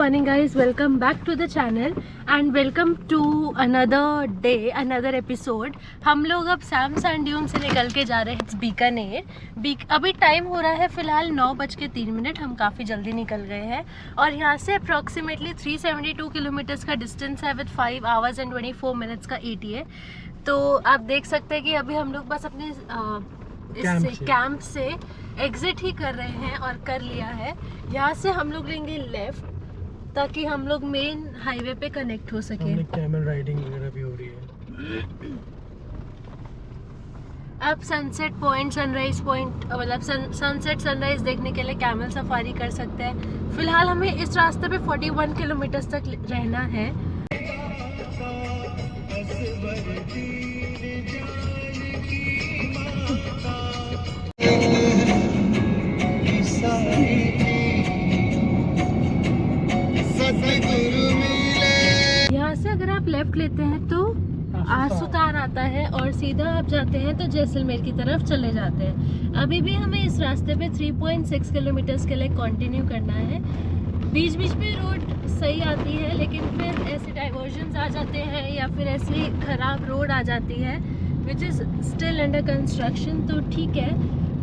Morning guys, welcome back to the channel and welcome to another day, another episode। हम लोग अब Sam sand dune से निकल के जा रहे हैं बीकानेर। अभी टाइम हो रहा है फ़िलहाल 9:03। हम काफ़ी जल्दी निकल गए हैं और यहाँ से अप्रॉक्सीमेटली 372 किलोमीटर्स का डिस्टेंस है विद 5 hours and 24 minutes का ETA। तो आप देख सकते हैं कि अभी हम लोग बस अपने कैंप से एग्जिट ही कर रहे हैं और कर लिया है। यहाँ से हम लोग लेंगे लेफ्ट ताकि हम लोग मेन हाईवे पे कनेक्ट हो सके। कैमल राइडिंग वगैरह भी हो रही है। अब सनसेट पॉइंट, सनराइज पॉइंट, मतलब सनसेट सनराइज देखने के लिए कैमल सफारी कर सकते हैं। फिलहाल हमें इस रास्ते पे 41 किलोमीटर तक रहना है। यहाँ से अगर आप लेफ्ट लेते हैं तो आसुतार आता है और सीधा आप जाते हैं तो जैसलमेर की तरफ चले जाते हैं। अभी भी हमें इस रास्ते पे 3.6 किलोमीटर के लिए कंटिन्यू करना है। बीच बीच में रोड सही आती है लेकिन फिर ऐसे डाइवर्जन्स आ जाते हैं या फिर ऐसी खराब रोड आ जाती है which is still under construction. तो ठीक है,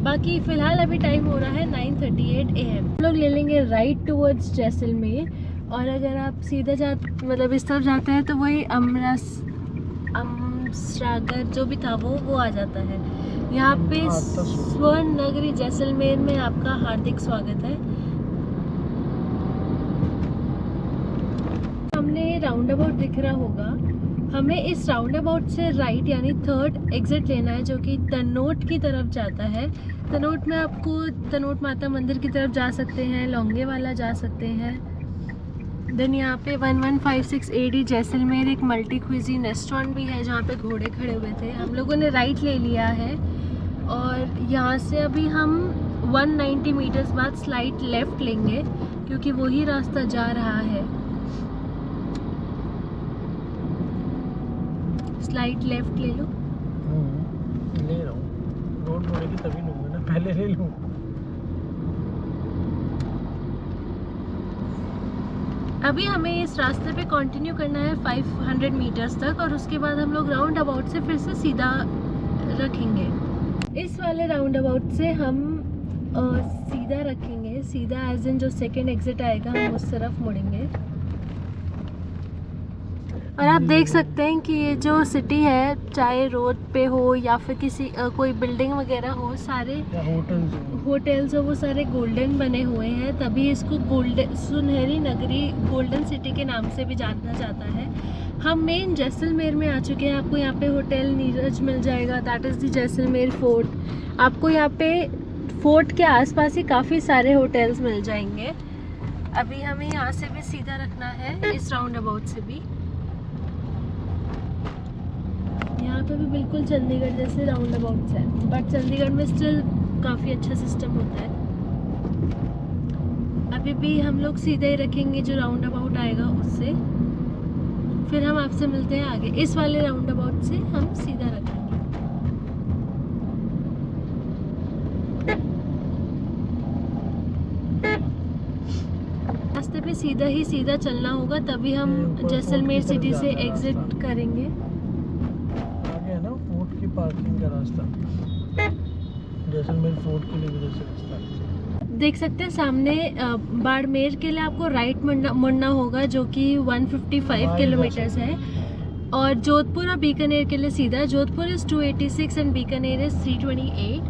बाकी फ़िलहाल अभी टाइम हो रहा है 9:38 AM। हम लोग ले लेंगे राइट टूवर्ड्स जैसलमेर और अगर आप सीधा मतलब इस तरफ जाते हैं तो वही अमसरागर जो भी था वो आ जाता है। यहाँ पे स्वर्ण नगरी जैसलमेर में आपका हार्दिक स्वागत है। हमने राउंड अबाउट दिख रहा होगा, हमें इस राउंड अबाउट से राइट यानी थर्ड एग्जिट लेना है जो कि तनोट की तरफ जाता है। तनोट में आपको तनोट माता मंदिर की तरफ जा सकते हैं, लौंगे वाला जा सकते हैं। देन यहाँ पे 1156 AD जैसलमेर एक मल्टी क्विजीन रेस्टोरेंट भी है जहाँ पे घोड़े खड़े हुए थे। हम लोगों ने राइट ले लिया है और यहाँ से अभी हम 190 मीटर्स बाद स्लाइड लेफ़्ट लेंगे क्योंकि वही रास्ता जा रहा है। स्लाइड लेफ्ट ले लो। ले रहा हूँ, रोड मुड़ेगी तभी लूँगा ना, पहले ले लूँ। अभी हमें इस रास्ते पे कंटिन्यू करना है 500 मीटर्स तक और उसके बाद हम लोग राउंड अबाउट से फिर से सीधा रखेंगे। इस वाले राउंड अबाउट से हम सीधा रखेंगे, सीधा एज इन जो सेकेंड एग्जिट आएगा हम उस तरफ मुड़ेंगे। और आप देख सकते हैं कि ये जो सिटी है, चाहे रोड पे हो या फिर किसी कोई बिल्डिंग वगैरह हो, सारे होटल्स हो, वो सारे गोल्डन बने हुए हैं, तभी इसको गोल्डन सुनहरी नगरी गोल्डन सिटी के नाम से भी जाना जाता है। हम मेन जैसलमेर में आ चुके हैं। आपको यहाँ पे होटल नीरज मिल जाएगा, that is the Jaisalmer fort. आपको यहाँ पे फोर्ट के आसपास ही काफ़ी सारे होटल्स मिल जाएंगे। अभी हमें यहाँ से भी सीधा रखना है, इस राउंड अबाउट से भी। यहाँ पे भी बिल्कुल चंडीगढ़ जैसे राउंड अबाउट्स है, बट चंडीगढ़ में स्टिल काफ़ी अच्छा सिस्टम होता है। अभी भी हम लोग सीधे ही रखेंगे जो राउंड अबाउट आएगा उससे, फिर हम आपसे मिलते हैं आगे। इस वाले राउंड अबाउट से हम सीधा रखेंगे। रास्ते पे सीधा ही सीधा चलना होगा तभी हम जैसलमेर सिटी से एग्जिट करेंगे। पार्किंग का रास्ता जैसलमेर फोर्ट के लिए उधर से रास्ता देख सकते हैं सामने। बाड़मेर के लिए आपको राइट मुड़ना होगा जो कि 155 किलोमीटर्स है और जोधपुर और बीकानेर के लिए सीधा। Jodhpur is 286 and Bikaner is 328।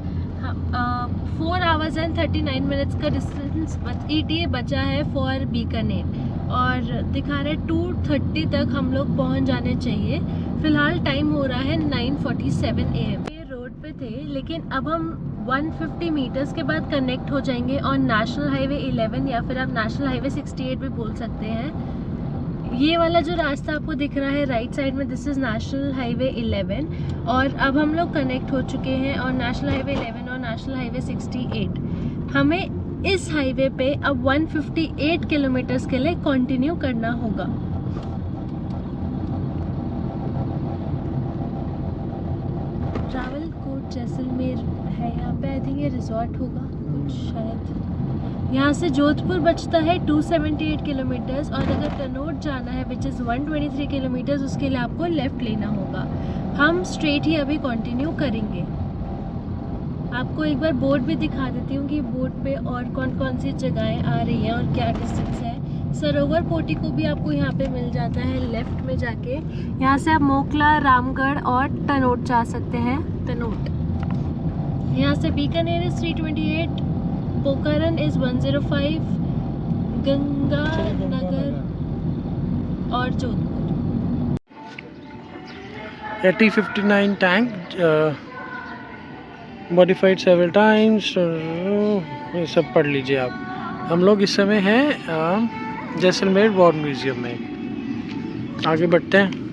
4 hours and 39 minutes का डिस्टेंस ETA बचा है फॉर बीकानेर और दिखा रहे 2:30 तक हम लोग पहुंच जाने चाहिए। फ़िलहाल टाइम हो रहा है 9:47 AM। ये रोड पे थे लेकिन अब हम 150 मीटर्स के बाद कनेक्ट हो जाएंगे और नेशनल हाईवे 11 या फिर आप नेशनल हाईवे 68 भी बोल सकते हैं। ये वाला जो रास्ता आपको दिख रहा है राइट साइड में, दिस इज़ नेशनल हाईवे 11 और अब हम लोग कनेक्ट हो चुके हैं और नेशनल हाईवे 11 और नेशनल हाईवे 68। हमें इस हाईवे पे अब 158 किलोमीटर्स के लिए कंटिन्यू करना होगा। ट्रैवल कोट जैसलमेर है यहाँ पे। आई थिंक ये रिजॉर्ट होगा कुछ शायद। यहाँ से जोधपुर बचता है 278 किलोमीटर्स, और अगर तनोट जाना है विच इज़ 123 किलोमीटर्स, उसके लिए आपको लेफ़्ट लेना होगा। हम स्ट्रेट ही अभी कंटिन्यू करेंगे। आपको एक बार बोर्ड भी दिखा देती हूँ कि बोर्ड पे और कौन कौन सी जगहें आ रही हैं और क्या डिस्टेंस है। सरोवर पोर्टिको भी आपको यहाँ पे मिल जाता है लेफ़्ट में जाके। यहाँ से आप मोकला, रामगढ़ और तनोट जा सकते हैं। तनोट यहाँ से बीकानेर इज़ 328, पोखरन इज़ 105, गंगानगर और Jodhpur. 8059 tank modified several times, ये सब पढ़ लीजिए आप। हम लोग इस समय हैं जैसलमेर वॉर म्यूज़ियम में। आगे बढ़ते हैं।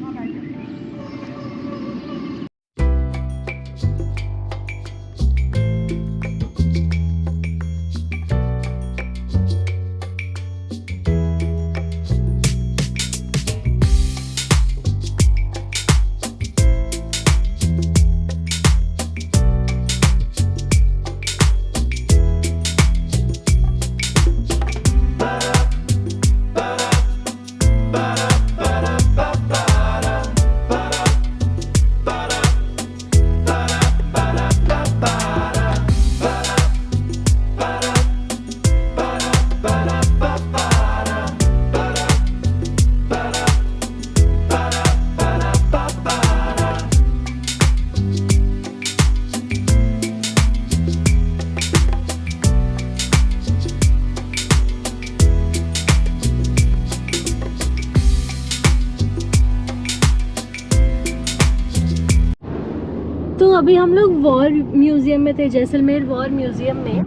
तो अभी हम लोग वॉर म्यूज़ियम में थे, जैसलमेर वॉर म्यूज़ियम में,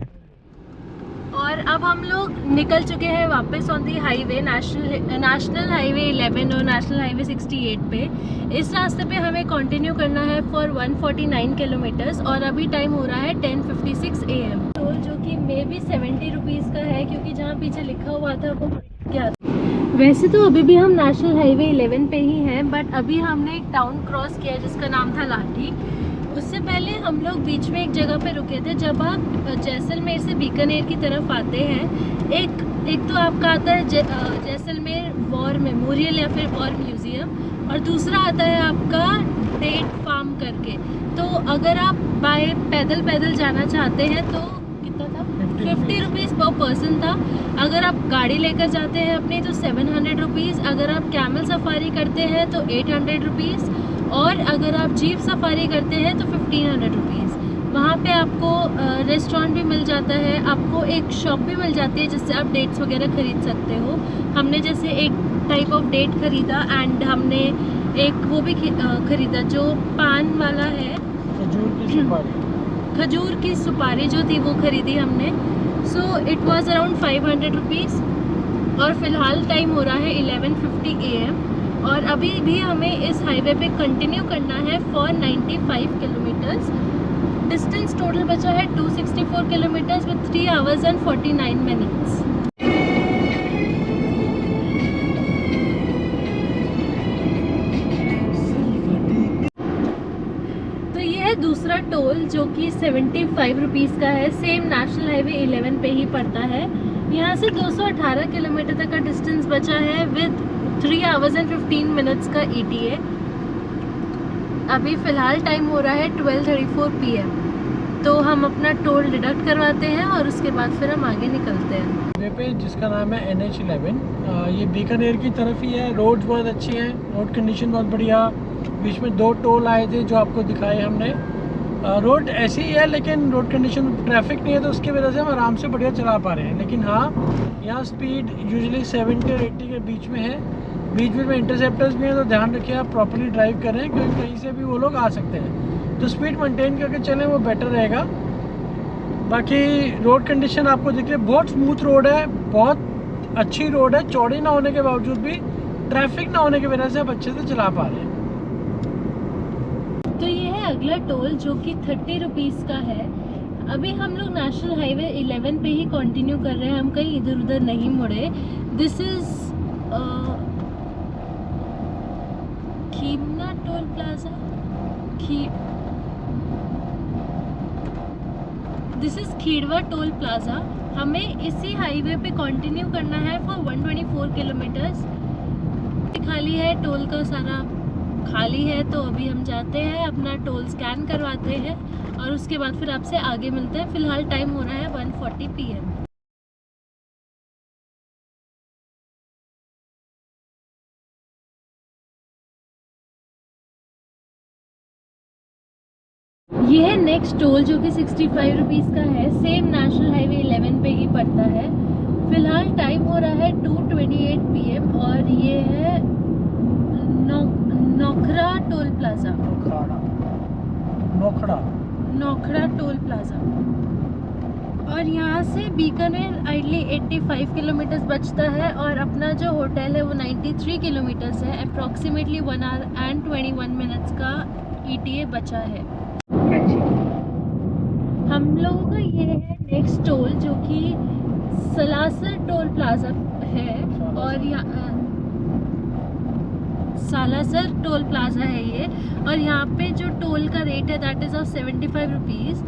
और अब हम लोग निकल चुके हैं वापस on the highway, national highway 11 और नेशनल हाईवे 68 पे। इस रास्ते पे हमें कंटिन्यू करना है फॉर 149 किलोमीटर्स, और अभी टाइम हो रहा है 10:56 AM। टोल जो कि मे बी 70 रुपीज़ का है, क्योंकि जहाँ पीछे लिखा हुआ था वो क्या। वैसे तो अभी भी हम नेशनल हाईवे 11 पे ही हैं, बट अभी हमने एक टाउन क्रॉस किया जिसका नाम था लाठी। उससे पहले हम लोग बीच में एक जगह पे रुके थे। जब आप जैसलमेर से बीकानेर की तरफ आते हैं, एक तो आपका आता है जैसलमेर वॉर मेमोरियल या फिर वॉर म्यूज़ियम, और दूसरा आता है आपका डेट फार्म करके। तो अगर आप पैदल जाना चाहते हैं तो कितना था, 50 रुपीज़ पर पर्सन था। अगर आप गाड़ी लेकर जाते हैं अपनी तो 700 रुपीज़। अगर आप कैमल सफारी करते हैं तो 800 रुपीज़, और अगर आप जीप सफारी करते हैं तो 1500 रुपीज़। वहाँ पे आपको रेस्टोरेंट भी मिल जाता है, आपको एक शॉप भी मिल जाती है जिससे आप डेट्स वगैरह ख़रीद सकते हो। हमने जैसे एक टाइप ऑफ डेट ख़रीदा, एंड हमने एक वो भी ख़रीदा जो पान वाला है, खजूर की सुपारी जो थी वो ख़रीदी हमने। So it was around 500 rupees, और फ़िलहाल टाइम हो रहा है 11:50 AM, और अभी भी हमें इस हाईवे पे कंटिन्यू करना है फॉर 95 किलोमीटर्स। डिस्टेंस टोटल बचा है 264 kilometres with 3 hours and 49 minutes। तो ये है दूसरा टोल जो कि 75 रुपीज़ का है, सेम नेशनल हाईवे 11 पे ही पड़ता है। यहाँ से 218 किलोमीटर तक का डिस्टेंस बचा है विद 3 hours and 15 minutes का ETA। अभी फ़िलहाल टाइम हो रहा है 12:34 PM। तो हम अपना टोल डिडक्ट करवाते हैं और उसके बाद फिर हम आगे निकलते हैं। हाईवे पे जिसका नाम है NH11, ये बीकानेर की तरफ ही है। रोड्स बहुत अच्छी हैं, रोड कंडीशन बहुत बढ़िया। बीच में 2 टोल आए थे जो आपको दिखाए हमने। रोड ऐसी ही है, लेकिन रोड कंडीशन ट्रैफिक नहीं है, तो उसकी वजह से हम आराम से बढ़िया चला पा रहे हैं। लेकिन हाँ, यहाँ स्पीड यूजुअली 70 और 80 के बीच में है। बीच में इंटरसेप्टर्स भी हैं, तो ध्यान रखिए आप प्रॉपर्ली ड्राइव करें, क्योंकि कहीं से भी वो लोग आ सकते हैं। तो स्पीड मेंटेन करके चलें, वो बेटर रहेगा। बाकी रोड कंडीशन आपको दिख रही है, बहुत स्मूथ रोड है, बहुत अच्छी रोड है। चौड़ी ना होने के बावजूद भी, ट्रैफिक ना होने की वजह से आप अच्छे से चला पा रहे हैं। तो ये है अगला टोल जो कि 30 रुपीज़ का है। अभी हम लोग नेशनल हाईवे 11 पे ही कंटिन्यू कर रहे हैं, हम कहीं इधर उधर नहीं मुड़े। This is Khimna toll plaza, this is Khidwa toll plaza. हमें इसी हाईवे पे कंटिन्यू करना है फॉर 124 किलोमीटर्स। खाली है, टोल का सारा खाली है, तो अभी हम जाते हैं, अपना टोल स्कैन करवाते हैं और उसके बाद फिर आपसे आगे मिलते हैं। फिलहाल टाइम हो रहा है 1:40 PM। ये है नेक्स्ट टोल जो कि 65 रुपीज़ का है। सेम नेशनल हाईवे 11 पे ही पड़ता है। फिलहाल टाइम हो रहा है 2:28 PM और ये है Nokhra toll plaza. Nokhra toll plaza. और यहाँ से बीकानेर आइडली 85 किलोमीटर्स बचता है और अपना जो होटल है वो 93 किलोमीटर्स है। अप्रॉक्सीमेटली 1 hour and 21 minutes का ETA बचा है। हम लोगों का ये है नेक्स्ट टोल जो कि सालासर टोल प्लाजा है और यहाँ सालासर टोल प्लाजा है ये। और यहाँ पे जो टोल का रेट है दैट इज़ ऑफ 75 रुपीज़।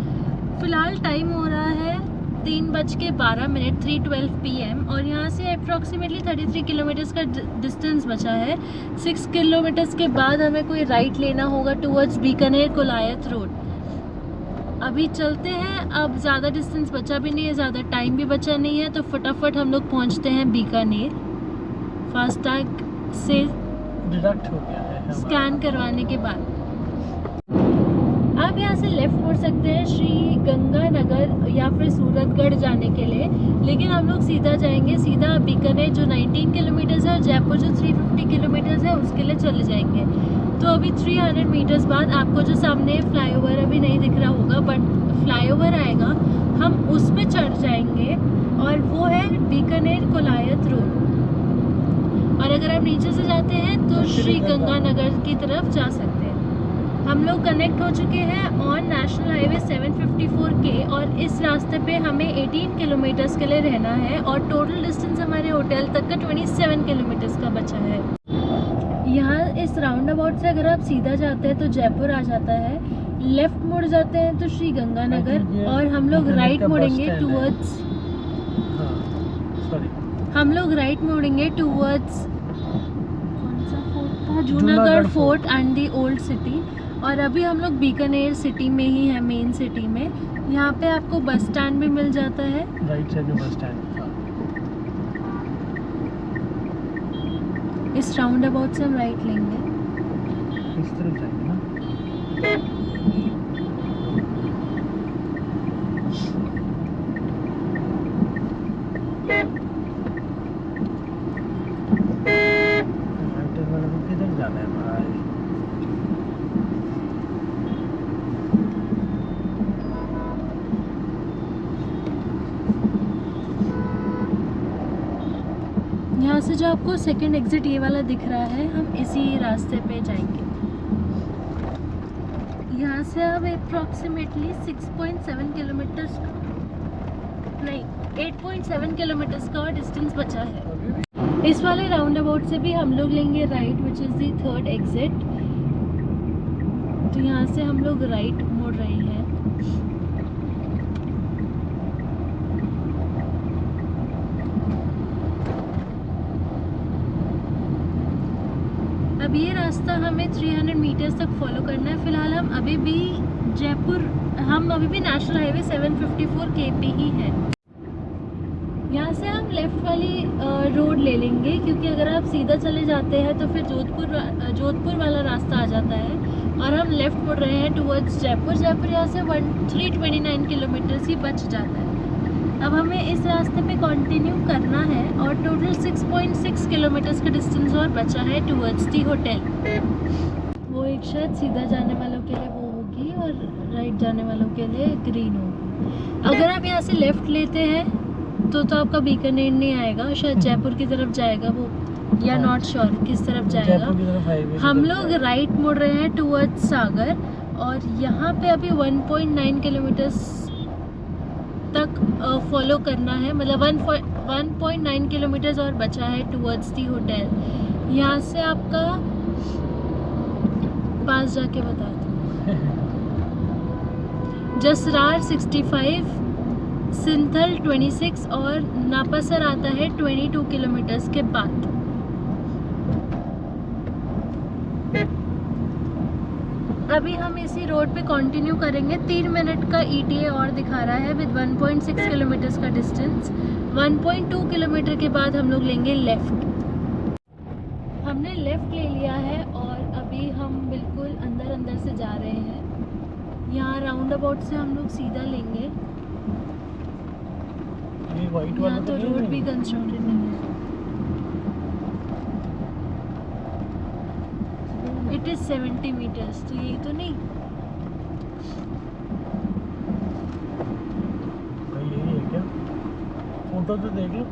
फ़िलहाल टाइम हो रहा है 3:12 3:12 PM और यहाँ से अप्रॉक्सीमेटली 33 किलोमीटर्स का डिस्टेंस बचा है। 6 किलोमीटर्स के बाद हमें कोई राइट लेना होगा टुवर्ड्स बीकानेर कोलायत रोड। अभी चलते हैं, अब ज़्यादा डिस्टेंस बचा भी नहीं है, ज़्यादा टाइम भी बचा नहीं है, तो फटाफट हम लोग पहुँचते हैं बीकानेर। फास्टैग से डिडक्ट हो गया है स्कैन करवाने के बाद। आप यहाँ से लेफ़्ट मुड़ सकते हैं श्री गंगानगर या फिर सूरतगढ़ जाने के लिए, लेकिन हम लोग सीधा जाएंगे, सीधा बीकानेर जो 19 किलोमीटर्स है और जयपुर जो 350 किलोमीटर्स है उसके लिए चले जाएंगे। तो अभी 300 मीटर्स बाद आपको जो सामने फ्लाईओवर अभी नहीं दिख रहा होगा, बट फ्लाईओवर आएगा, हम उस पर चढ़ जाएंगे और वो है बीकानेर कोलायत रोड। और अगर आप नीचे से जाते हैं तो श्री गंगानगर की तरफ जा सकते हैं। हम लोग कनेक्ट हो चुके हैं ऑन नेशनल हाईवे 754K और इस रास्ते पे हमें 18 किलोमीटर्स के लिए रहना है और टोटल डिस्टेंस हमारे होटल तक का 27 किलोमीटर्स का बचा है। यहाँ इस राउंड अबाउट से अगर आप सीधा जाते हैं तो जयपुर आ जाता है, लेफ्ट मुड़ जाते हैं तो श्री गंगानगर और हम लोग राइट मुड़ेंगे टूवर्ड्स कौन सा फोर्ट था, Junagadh fort and the old city. और अभी हम लोग बीकानेर सिटी में ही है, मेन सिटी में। यहाँ पे आपको बस स्टैंड भी मिल जाता है, राइट साइड में बस स्टैंड। इस राउंड अबाउट से हम राइट लेंगे। इस तरफ जाएंगे ना। किधर जाना है भाई? यहाँ से जो आपको सेकंड एग्जिट ये वाला दिख रहा है, हम इसी रास्ते पे जाएंगे। यहाँ से अब अप्रॉक्सीमेटली 6.7 किलोमीटर्स नहीं 8.7 किलोमीटर्स का डिस्टेंस बचा है। इस वाले राउंड अबाउट से भी हम लोग लेंगे right, which is the third exit. तो यहाँ से हम लोग राइट मुड़ रहे हैं। अब ये रास्ता हमें 300 मीटर्स तक फॉलो करना है। फ़िलहाल हम अभी भी नेशनल हाईवे 754K पे ही है। यहाँ से हम लेफ़्ट वाली रोड ले लेंगे, क्योंकि अगर आप सीधा चले जाते हैं तो फिर जोधपुर वाला रास्ता आ जाता है और हम लेफ़्ट मुड़ रहे हैं टुवर्ड्स जयपुर। यहाँ से 329 किलोमीटर्स ही बच जाता है। अब हमें इस रास्ते पे कंटिन्यू करना है और टोटल 6.6 किलोमीटर्स का डिस्टेंस और बचा है टुवर्ड्स दी होटल। वो एक शायद सीधा जाने वालों के लिए वो होगी और राइट जाने वालों के लिए ग्रीन होगी। अगर आप यहाँ से लेफ़्ट लेते हैं तो आपका बीकानेर नहीं आएगा, शायद जयपुर की तरफ जाएगा वो, या नॉट श्योर किस तरफ जाएगा। हम लोग राइट मुड़ रहे हैं टुवर्ड्स सागर और यहाँ पे अभी 1.9 किलोमीटर्स तक फॉलो करना है, मतलब 1.9 किलोमीटर्स और बचा है टुवर्ड्स दी होटल। यहाँ से आपका पास जाके बताती हूँ, जसरार 65 सिंथल 26 और नापासर आता है 22 किलोमीटर्स के बाद। अभी हम इसी रोड पे कंटिन्यू करेंगे। 3 मिनट का ETA और दिखा रहा है विद 1.6 किलोमीटर्स का डिस्टेंस। 1.2 किलोमीटर के बाद हम लोग लेंगे लेफ़्ट। हमने लेफ़्ट ले लिया है और अभी हम बिल्कुल अंदर से जा रहे हैं। यहाँ राउंड अबाउट से हम लोग सीधा लेंगे। ये वाइट वाला यहाँ तो रोड भी कंस्ट्रक्टेड नहीं है। इट इज़ 70 मीटर्स, तो ये तो नहीं। भाई यही है क्या? फोटो तो देख लो।